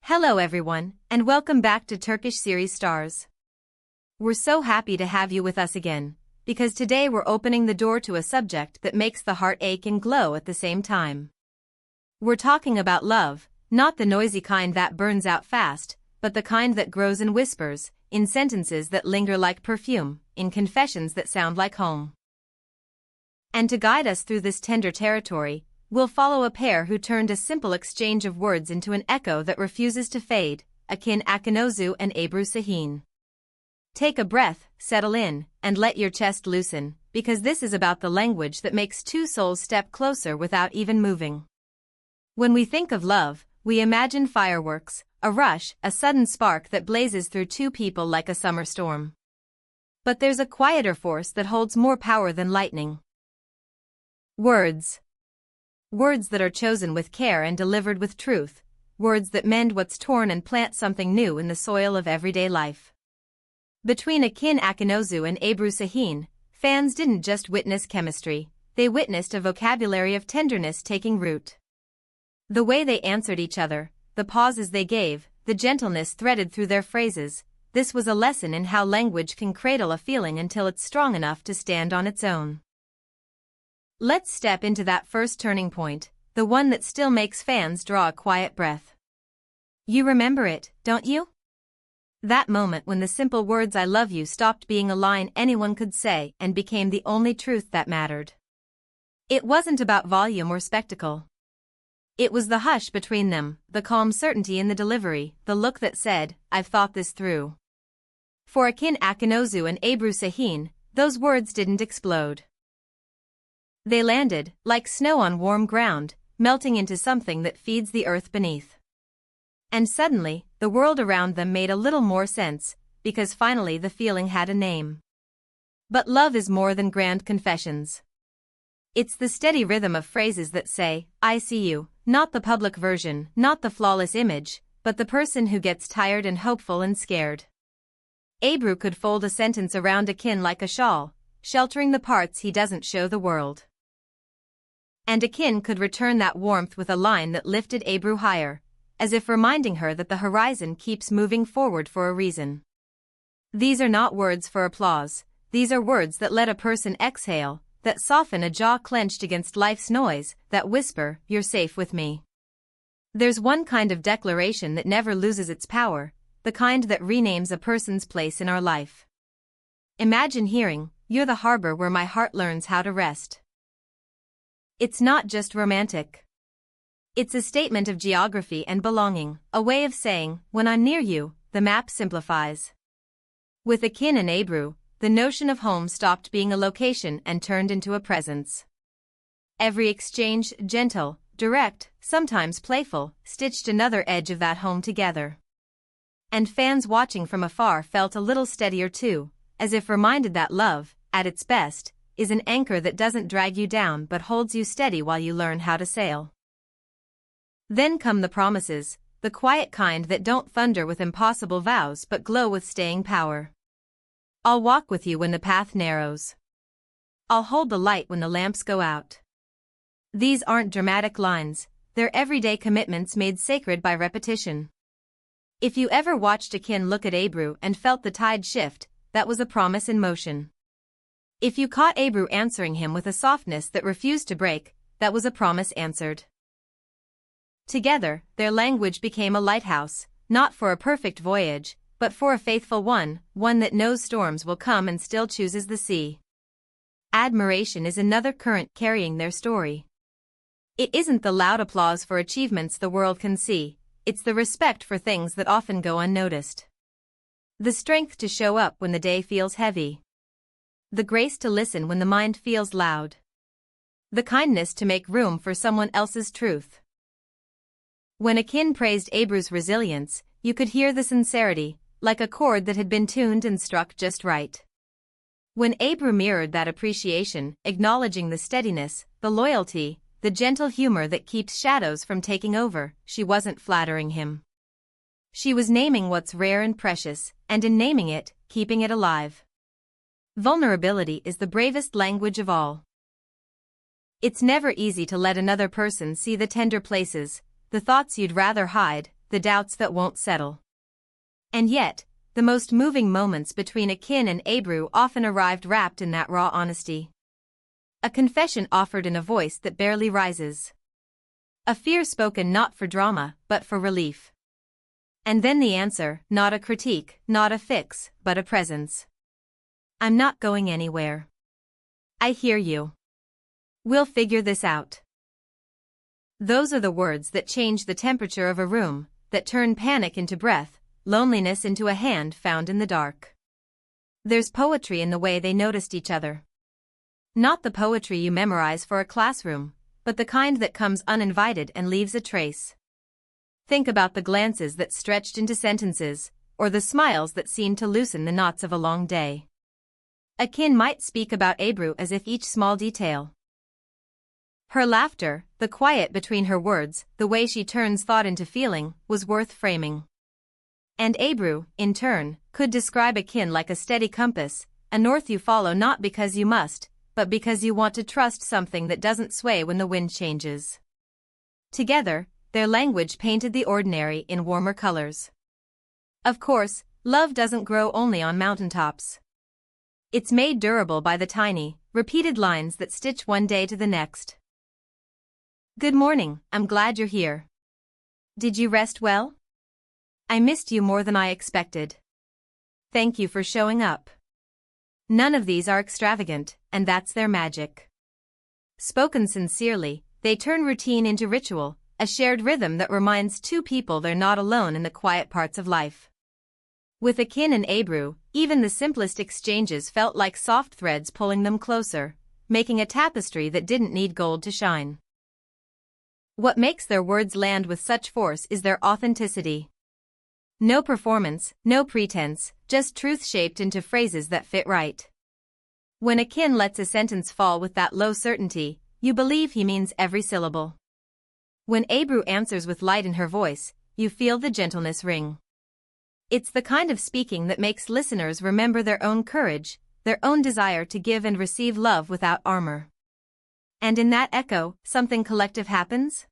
Hello everyone, and welcome back to Turkish series stars. We're so happy to have you with us again, because today we're opening the door to a subject that makes the heart ache and glow at the same time. We're talking about love, not the noisy kind that burns out fast, but the kind that grows in whispers, in sentences that linger like perfume, in confessions that sound like home. And to guide us through this tender territory, we'll follow a pair who turned a simple exchange of words into an echo that refuses to fade, Akınözü and Ebru Şahin. Take a breath, settle in, and let your chest loosen, because this is about the language that makes two souls step closer without even moving. When we think of love, we imagine fireworks, a rush, a sudden spark that blazes through two people like a summer storm. But there's a quieter force that holds more power than lightning. Words. Words that are chosen with care and delivered with truth, words that mend what's torn and plant something new in the soil of everyday life. Between Akınözü and Ebru Şahin, fans didn't just witness chemistry, they witnessed a vocabulary of tenderness taking root. The way they answered each other, the pauses they gave, the gentleness threaded through their phrases, this was a lesson in how language can cradle a feeling until it's strong enough to stand on its own. Let's step into that first turning point, the one that still makes fans draw a quiet breath. You remember it, don't you? That moment when the simple words "I love you" stopped being a line anyone could say and became the only truth that mattered. It wasn't about volume or spectacle. It was the hush between them, the calm certainty in the delivery, the look that said, "I've thought this through." For Akınözü and Ebru Şahin, those words didn't explode. They landed, like snow on warm ground, melting into something that feeds the earth beneath. And suddenly, the world around them made a little more sense, because finally the feeling had a name. But love is more than grand confessions. It's the steady rhythm of phrases that say, "I see you," not the public version, not the flawless image, but the person who gets tired and hopeful and scared. Ebru could fold a sentence around Akın like a shawl, sheltering the parts he doesn't show the world. And Akın could return that warmth with a line that lifted Ebru higher, as if reminding her that the horizon keeps moving forward for a reason. These are not words for applause, these are words that let a person exhale, that soften a jaw clenched against life's noise, that whisper, "You're safe with me." There's one kind of declaration that never loses its power, the kind that renames a person's place in our life. Imagine hearing, "You're the harbor where my heart learns how to rest." It's not just romantic. It's a statement of geography and belonging, a way of saying, when I'm near you, the map simplifies. With Akın and Ebru, the notion of home stopped being a location and turned into a presence. Every exchange, gentle, direct, sometimes playful, stitched another edge of that home together. And fans watching from afar felt a little steadier too, as if reminded that love, at its best, is an anchor that doesn't drag you down but holds you steady while you learn how to sail. Then come the promises, the quiet kind that don't thunder with impossible vows but glow with staying power. "I'll walk with you when the path narrows. I'll hold the light when the lamps go out." These aren't dramatic lines, they're everyday commitments made sacred by repetition. If you ever watched Akın look at Ebru and felt the tide shift, that was a promise in motion. If you caught Ebru answering him with a softness that refused to break, that was a promise answered. Together, their language became a lighthouse, not for a perfect voyage, but for a faithful one, one that knows storms will come and still chooses the sea. Admiration is another current carrying their story. It isn't the loud applause for achievements the world can see, it's the respect for things that often go unnoticed. The strength to show up when the day feels heavy. The grace to listen when the mind feels loud. The kindness to make room for someone else's truth. When Akın praised Ebru's resilience, you could hear the sincerity, like a chord that had been tuned and struck just right. When Ebru mirrored that appreciation, acknowledging the steadiness, the loyalty, the gentle humor that keeps shadows from taking over, she wasn't flattering him. She was naming what's rare and precious, and in naming it, keeping it alive. Vulnerability is the bravest language of all. It's never easy to let another person see the tender places, the thoughts you'd rather hide, the doubts that won't settle. And yet, the most moving moments between Akın and Ebru often arrived wrapped in that raw honesty. A confession offered in a voice that barely rises. A fear spoken not for drama, but for relief. And then the answer, not a critique, not a fix, but a presence. I'm not going anywhere. I hear you. We'll figure this out. Those are the words that change the temperature of a room, that turn panic into breath, loneliness into a hand found in the dark. There's poetry in the way they noticed each other. Not the poetry you memorize for a classroom, but the kind that comes uninvited and leaves a trace. Think about the glances that stretched into sentences, or the smiles that seemed to loosen the knots of a long day. Akın might speak about Ebru as if each small detail. Her laughter, the quiet between her words, the way she turns thought into feeling, was worth framing. And Ebru, in turn, could describe Akın like a steady compass, a north you follow not because you must, but because you want to trust something that doesn't sway when the wind changes. Together, their language painted the ordinary in warmer colors. Of course, love doesn't grow only on mountaintops. It's made durable by the tiny, repeated lines that stitch one day to the next. Good morning, I'm glad you're here. Did you rest well? I missed you more than I expected. Thank you for showing up. None of these are extravagant, and that's their magic. Spoken sincerely, they turn routine into ritual, a shared rhythm that reminds two people they're not alone in the quiet parts of life. With Akın and Ebru, even the simplest exchanges felt like soft threads pulling them closer, making a tapestry that didn't need gold to shine. What makes their words land with such force is their authenticity. No performance, no pretense, just truth shaped into phrases that fit right. When Akın lets a sentence fall with that low certainty, you believe he means every syllable. When Ebru answers with light in her voice, you feel the gentleness ring. It's the kind of speaking that makes listeners remember their own courage, their own desire to give and receive love without armor. And in that echo, something collective happens?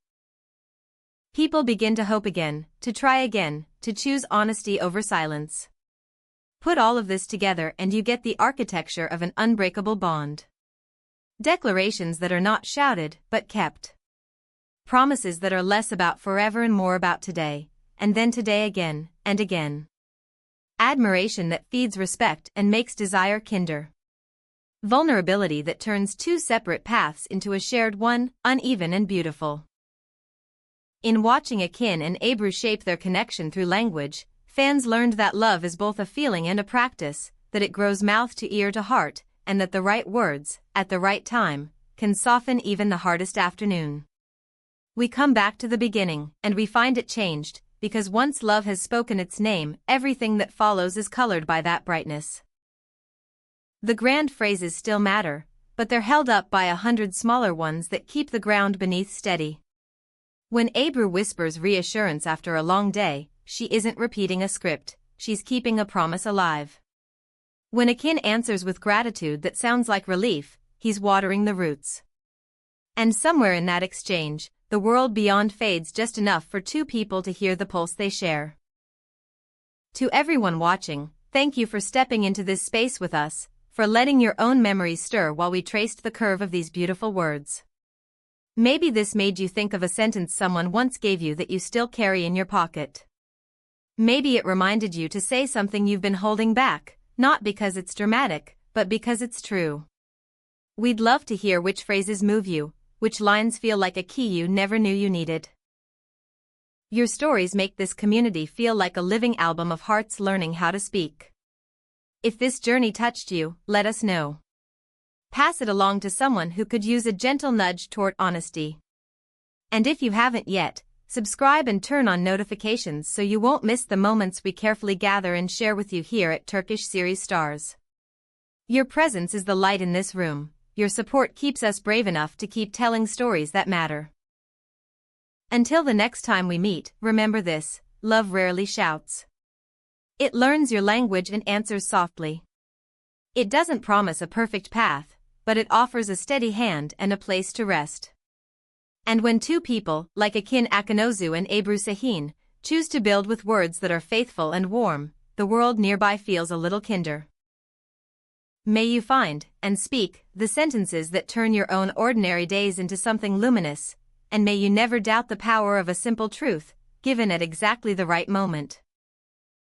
People begin to hope again, to try again, to choose honesty over silence. Put all of this together and you get the architecture of an unbreakable bond. Declarations that are not shouted, but kept. Promises that are less about forever and more about today, and then today again, and again. Admiration that feeds respect and makes desire kinder. Vulnerability that turns two separate paths into a shared one, uneven and beautiful. In watching Akın and Ebru shape their connection through language, fans learned that love is both a feeling and a practice, that it grows mouth to ear to heart, and that the right words, at the right time, can soften even the hardest afternoon. We come back to the beginning, and we find it changed, because once love has spoken its name, everything that follows is colored by that brightness. The grand phrases still matter, but they're held up by 100 smaller ones that keep the ground beneath steady. When Ebru whispers reassurance after a long day, she isn't repeating a script, she's keeping a promise alive. When Akın answers with gratitude that sounds like relief, he's watering the roots. And somewhere in that exchange, the world beyond fades just enough for two people to hear the pulse they share. To everyone watching, thank you for stepping into this space with us, for letting your own memories stir while we traced the curve of these beautiful words. Maybe this made you think of a sentence someone once gave you that you still carry in your pocket. Maybe it reminded you to say something you've been holding back, not because it's dramatic, but because it's true. We'd love to hear which phrases move you, which lines feel like a key you never knew you needed. Your stories make this community feel like a living album of hearts learning how to speak. If this journey touched you, let us know. Pass it along to someone who could use a gentle nudge toward honesty. And if you haven't yet, subscribe and turn on notifications so you won't miss the moments we carefully gather and share with you here at Turkish Series Stars. Your presence is the light in this room. Your support keeps us brave enough to keep telling stories that matter. Until the next time we meet, remember this: love rarely shouts. It learns your language and answers softly. It doesn't promise a perfect path, but it offers a steady hand and a place to rest. And when two people, like Akın Akınözü and Ebru Şahin, Choose to build with words that are faithful and warm, the world nearby feels a little kinder. May you find, and speak, the sentences that turn your own ordinary days into something luminous, and may you never doubt the power of a simple truth, given at exactly the right moment.